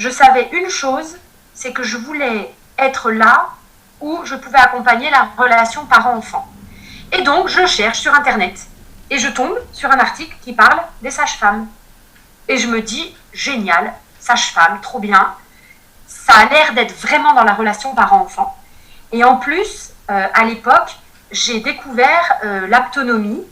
je savais une chose, c'est que je voulais être là où je pouvais accompagner la relation parent-enfant. Et donc, je cherche sur Internet et je tombe sur un article qui parle des sages-femmes. Et je me dis, génial, sage-femme, trop bien. Ça a l'air d'être vraiment dans la relation parent-enfant. Et en plus, à l'époque, j'ai découvert l'aptonomie,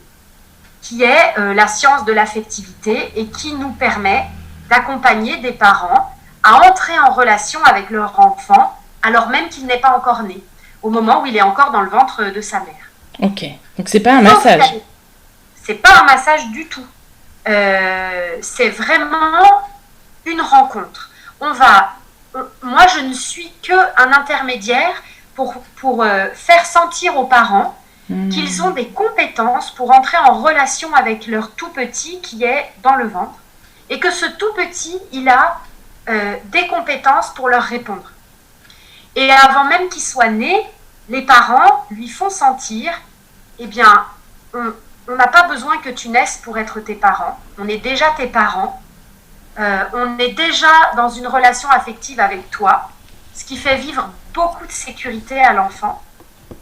qui est la science de l'affectivité et qui nous permet d'accompagner des parents à entrer en relation avec leur enfant alors même qu'il n'est pas encore né, au moment où il est encore dans le ventre de sa mère. Ok, donc c'est pas un massage. C'est pas un massage du tout. C'est vraiment une rencontre. Moi, je ne suis qu'un intermédiaire pour faire sentir aux parents qu'ils ont des compétences pour entrer en relation avec leur tout petit qui est dans le ventre et que ce tout petit, il a des compétences pour leur répondre. Et avant même qu'il soit né, les parents lui font sentir, eh bien, on n'a pas besoin que tu naisses pour être tes parents. On est déjà tes parents. On est déjà dans une relation affective avec toi, ce qui fait vivre beaucoup de sécurité à l'enfant.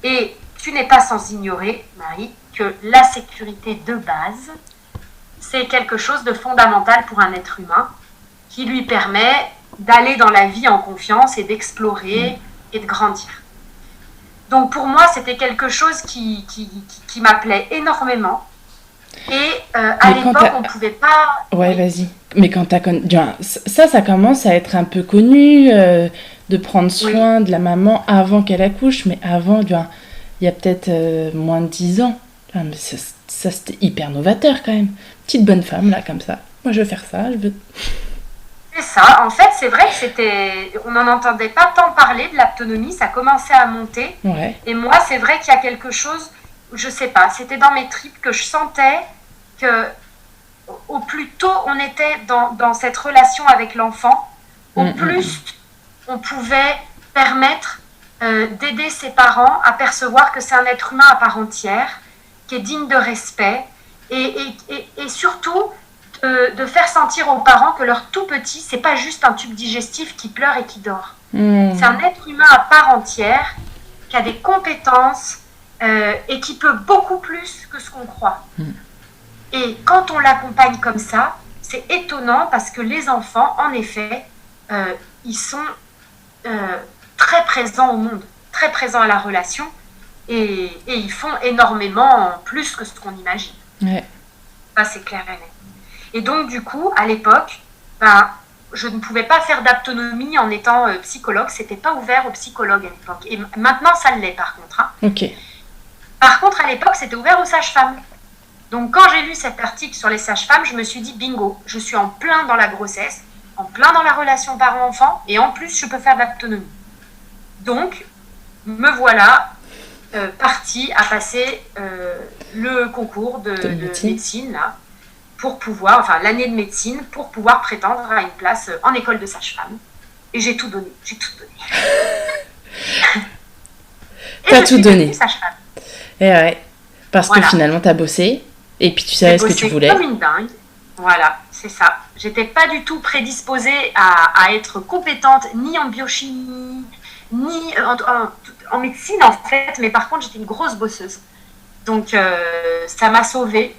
Et tu n'es pas sans ignorer, Marie, que la sécurité de base, c'est quelque chose de fondamental pour un être humain qui lui permet d'aller dans la vie en confiance et d'explorer et de grandir. Donc pour moi, c'était quelque chose qui m'appelait énormément. Et à l'époque, on ne pouvait pas... Ouais, vas-y. Mais quand t'as connu... Ça commence à être un peu connu, de prendre soin de la maman avant qu'elle accouche. Mais avant, il y a peut-être moins de 10 ans. Mais ça, c'était hyper novateur quand même. Petite bonne femme, là, comme ça. Moi, je veux faire ça, je veux... C'est ça. En fait, c'est vrai que on n'en entendait pas tant parler de l'aptonomie. Ça commençait à monter. Ouais. Et moi, c'est vrai qu'il y a quelque chose, je sais pas, c'était dans mes tripes que je sentais que au plus tôt on était dans cette relation avec l'enfant, au plus on pouvait permettre d'aider ses parents à percevoir que c'est un être humain à part entière, qui est digne de respect, et surtout de faire sentir aux parents que leur tout petit, c'est pas juste un tube digestif qui pleure et qui dort. C'est un être humain à part entière, qui a des compétences et qui peut beaucoup plus que ce qu'on croit. Et quand on l'accompagne comme ça, c'est étonnant parce que les enfants, en effet, ils sont très présents au monde, très présents à la relation, et ils font énormément plus que ce qu'on imagine. Ouais. Ça, c'est clair et net. Et donc, du coup, à l'époque, je ne pouvais pas faire d'aptonomie en étant psychologue. C'était pas ouvert aux psychologues à l'époque. Et maintenant, ça l'est, par contre. Hein. Ok. Par contre, à l'époque, c'était ouvert aux sages-femmes. Donc, quand j'ai lu cet article sur les sages-femmes, je me suis dit, bingo, je suis en plein dans la grossesse, en plein dans la relation parent-enfant, et en plus, je peux faire de l'aptonomie. Donc, me voilà partie à passer le concours de médecine, là, pour pouvoir, enfin, l'année de médecine, pour pouvoir prétendre à une place en école de sage-femme. Et j'ai tout donné, T'as tout donné. Sage-femme. Et ouais, parce que finalement, t'as bossé. Et puis tu savais ce que tu voulais. Comme une dingue. Voilà, c'est ça. J'étais pas du tout prédisposée à être compétente ni en biochimie, ni en médecine en fait. Mais par contre, j'étais une grosse bosseuse. Donc ça m'a sauvée.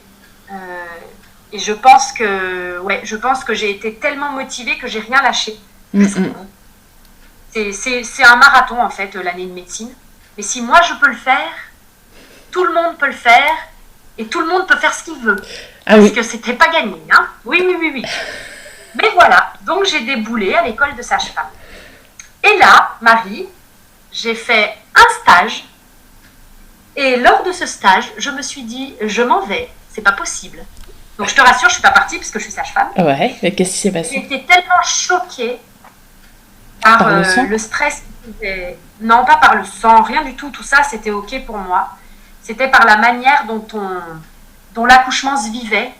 Et je pense que j'ai été tellement motivée que j'ai rien lâché. C'est un marathon en fait, l'année de médecine. Mais si moi je peux le faire, tout le monde peut le faire. Et tout le monde peut faire ce qu'il veut. Parce que c'était pas gagné. Hein. Oui. Mais voilà, donc j'ai déboulé à l'école de sage-femme. Et là, Marie, j'ai fait un stage. Et lors de ce stage, je me suis dit, je m'en vais, c'est pas possible. Donc je te rassure, je suis pas partie parce que je suis sage-femme. Ouais, mais qu'est-ce qui s'est passé ? J'étais tellement choquée par le stress. Non, pas par le sang, rien du tout. Tout ça, c'était ok pour moi. C'était par la manière dont l'accouchement se vivait.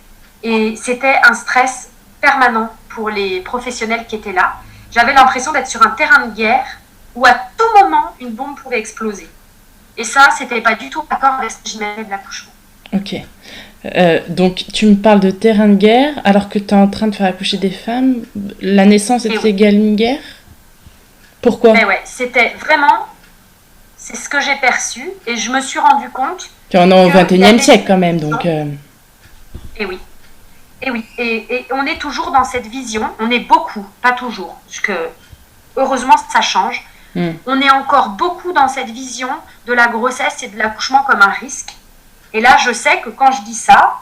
Et c'était un stress permanent pour les professionnels qui étaient là. J'avais l'impression d'être sur un terrain de guerre où à tout moment, une bombe pouvait exploser. Et ça, c'était pas du tout d'accord avec ce que j'imaginais de l'accouchement. Ok. Donc, tu me parles de terrain de guerre alors que tu es en train de faire accoucher des femmes. La naissance est Oui. égale une guerre? Pourquoi? Mais ouais, c'était vraiment, c'est ce que j'ai perçu et je me suis rendu compte Tu en es au qu'il y 21e avait siècle quand cette même, vision. donc... Et oui, et oui. Et on est toujours dans cette vision, on est beaucoup, pas toujours, parce que heureusement ça change. On est encore beaucoup dans cette vision de la grossesse et de l'accouchement comme un risque. Et là, je sais que quand je dis ça,